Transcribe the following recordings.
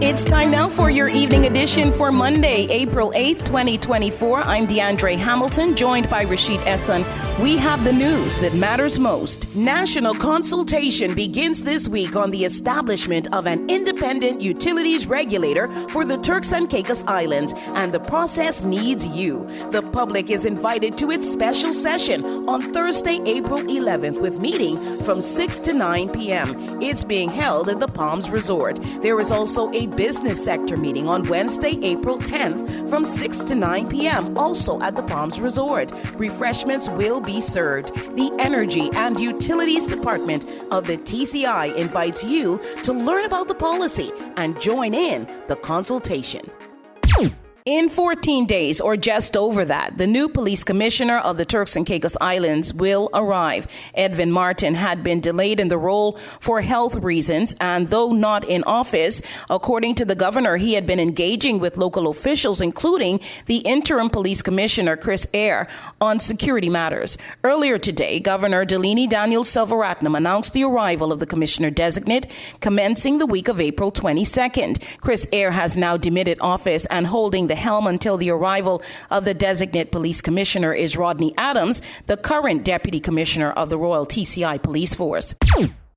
It's time now for your evening edition for Monday, April 8th, 2024. I'm Deandrea Hamilton, joined by Rashaed Esson. We have the news that matters most. National consultation begins this week on the establishment of an independent utilities regulator for the Turks and Caicos Islands, and the process needs you. The public is invited to its special session on Thursday, April 11th, with meeting from 6 to 9 p.m. It's being held at the Palms Resort. There is also a business sector meeting on Wednesday, April 10th from 6 to 9 p.m. also at the Palms Resort. Refreshments will be served. The Energy and Utilities Department of the TCI invites you to learn about the policy and join in the consultation. In 14 days, or just over that, the new police commissioner of the Turks and Caicos Islands will arrive. Edwin Martin had been delayed in the role for health reasons, and though not in office, according to the governor, he had been engaging with local officials, including the interim police commissioner, Chris Eyre, on security matters. Earlier today, Governor Delini Daniel Selvaratnam announced the arrival of the commissioner-designate, commencing the week of April 22nd. Chris Eyre has now demitted office, and holding the helm until the arrival of the designate police commissioner is Rodney Adams, the current deputy commissioner of the Royal TCI Police Force.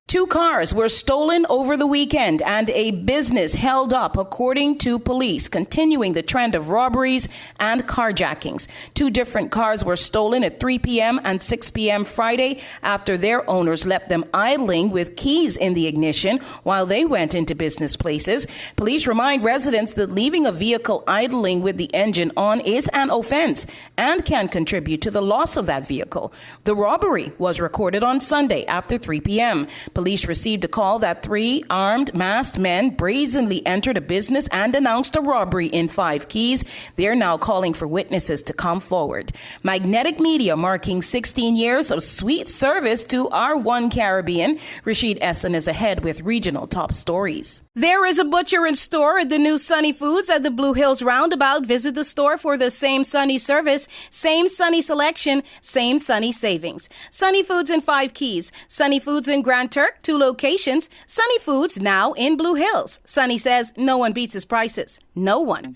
2 cars were stolen over the weekend and a business held up, according to police, continuing the trend of robberies and carjackings. 2 different cars were stolen at 3 p.m. and 6 p.m. Friday after their owners left them idling with keys in the ignition while they went into business places. Police remind residents that leaving a vehicle idling with the engine on is an offense and can contribute to the loss of that vehicle. The robbery was recorded on Sunday after 3 p.m. Police received a call that 3 armed, masked men brazenly entered a business and announced a robbery in 5 keys. They're now calling for witnesses to come forward. Magnetic Media marking 16 years of sweet service to our One Cariban. Rashaed Esson is ahead with regional top stories. There is a butcher and store at the new Sunny Foods at the Blue Hills Roundabout. Visit the store for the same Sunny service, same Sunny selection, same Sunny savings. Sunny Foods in 5 keys. Sunny Foods in Grand Turk, 2 locations. Sunny Foods now in Blue Hills. Sunny says no one beats his prices. No one.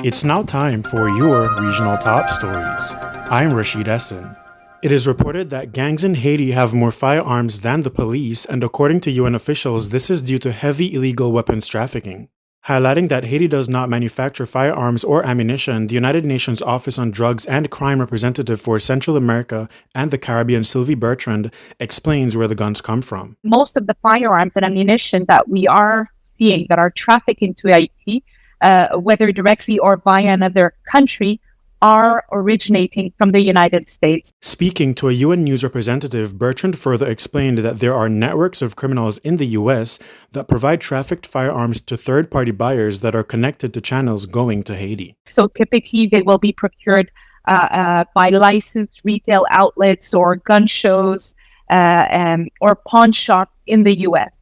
It's now time for your regional top stories. I'm Rashaed Esson. It is reported that gangs in Haiti have more firearms than the police, and according to UN officials, this is due to heavy illegal weapons trafficking. Highlighting that Haiti does not manufacture firearms or ammunition, the United Nations Office on Drugs and Crime representative for Central America and the Caribbean, Sylvie Bertrand, explains where the guns come from. Most of the firearms and ammunition that we are seeing that are trafficked into Haiti, whether directly or via another country, are originating from the United States. Speaking to a UN News representative, Bertrand further explained that there are networks of criminals in the U.S. that provide trafficked firearms to third-party buyers that are connected to channels going to Haiti. So typically they will be procured by licensed retail outlets or gun shows or pawn shops in the U.S.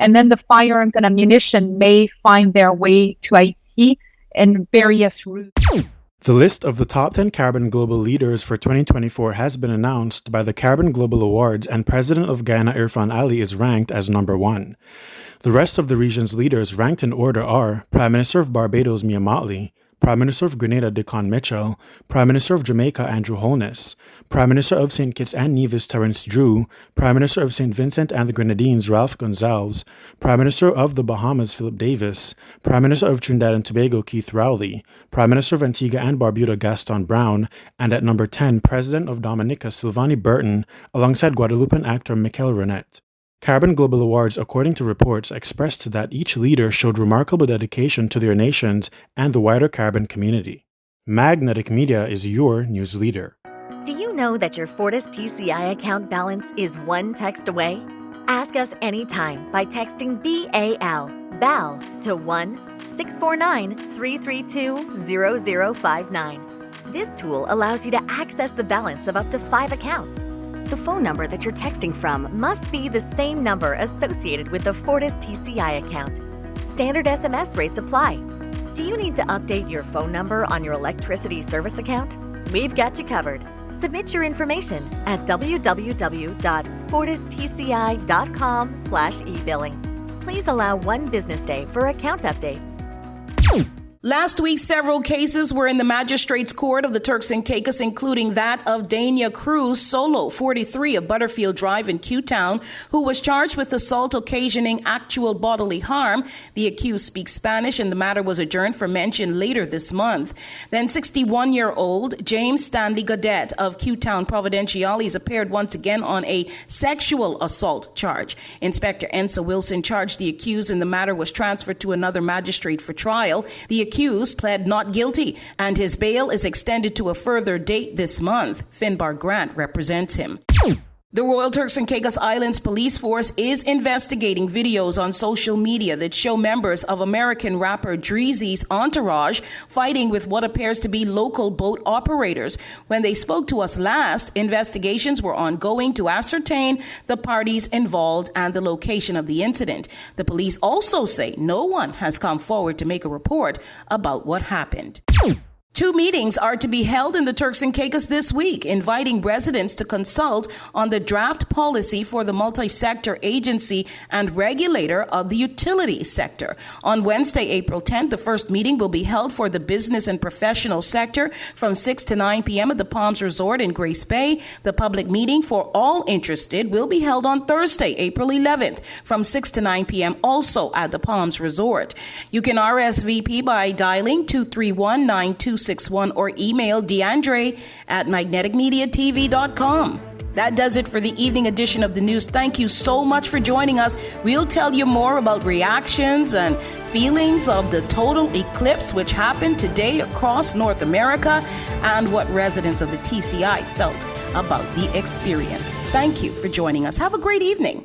And then the firearms and ammunition may find their way to Haiti in various routes. The list of the top 10 Cariban Global Leaders for 2024 has been announced by the Cariban Global Awards, and President of Guyana Irfan Ali is ranked as number 1. The rest of the region's leaders ranked in order are Prime Minister of Barbados Mia Mottley, Prime Minister of Grenada Dickon Mitchell, Prime Minister of Jamaica Andrew Holness, Prime Minister of St. Kitts and Nevis Terence Drew, Prime Minister of St. Vincent and the Grenadines Ralph Gonzalez, Prime Minister of the Bahamas Philip Davis, Prime Minister of Trinidad and Tobago Keith Rowley, Prime Minister of Antigua and Barbuda Gaston Brown, and at number 10, President of Dominica Silvani Burton, alongside Guadeloupean actor Michael Renette. Cariban Global Awards, according to reports, expressed that each leader showed remarkable dedication to their nations and the wider Cariban community. Magnetic Media is your news leader. Do you know that your Fortis TCI account balance is 1 text away? Ask us anytime by texting BAL to 1-649-332-0059. This tool allows you to access the balance of up to 5 accounts. The phone number that you're texting from must be the same number associated with the Fortis TCI account. Standard SMS rates apply. Do you need to update your phone number on your electricity service account? We've got you covered. Submit your information at www.fortistci.com/ebilling. Please allow 1 business day for account updates. Last week, several cases were in the Magistrates Court of the Turks and Caicos, including that of Deandrea Cruz Solo, 43, of Butterfield Drive in Q-Town, who was charged with assault occasioning actual bodily harm. The accused speaks Spanish, and the matter was adjourned for mention later this month. Then 61-year-old James Stanley Godet of Q-Town Providenciales appeared once again on a sexual assault charge. Inspector Ensa Wilson charged the accused, and the matter was transferred to another magistrate for trial. The accused pled not guilty, and his bail is extended to a further date this month. Finbar Grant represents him. The Royal Turks and Caicos Islands Police Force is investigating videos on social media that show members of American rapper Dreezy's Entourage fighting with what appears to be local boat operators. When they spoke to us last, investigations were ongoing to ascertain the parties involved and the location of the incident. The police also say no one has come forward to make a report about what happened. 2 meetings are to be held in the Turks and Caicos this week, inviting residents to consult on the draft policy for the multi-sector agency and regulator of the utility sector. On Wednesday, April 10th, the first meeting will be held for the business and professional sector from 6 to 9 p.m. at the Palms Resort in Grace Bay. The public meeting for all interested will be held on Thursday, April 11th, from 6 to 9 p.m. also at the Palms Resort. You can RSVP by dialing 231-9261 or email Deandrea at magneticmediatv.com. That does it for the evening edition of the news. Thank you so much for joining us. We'll tell you more about reactions and feelings of the total eclipse which happened today across North America and what residents of the TCI felt about the experience. Thank you for joining us. Have a great evening.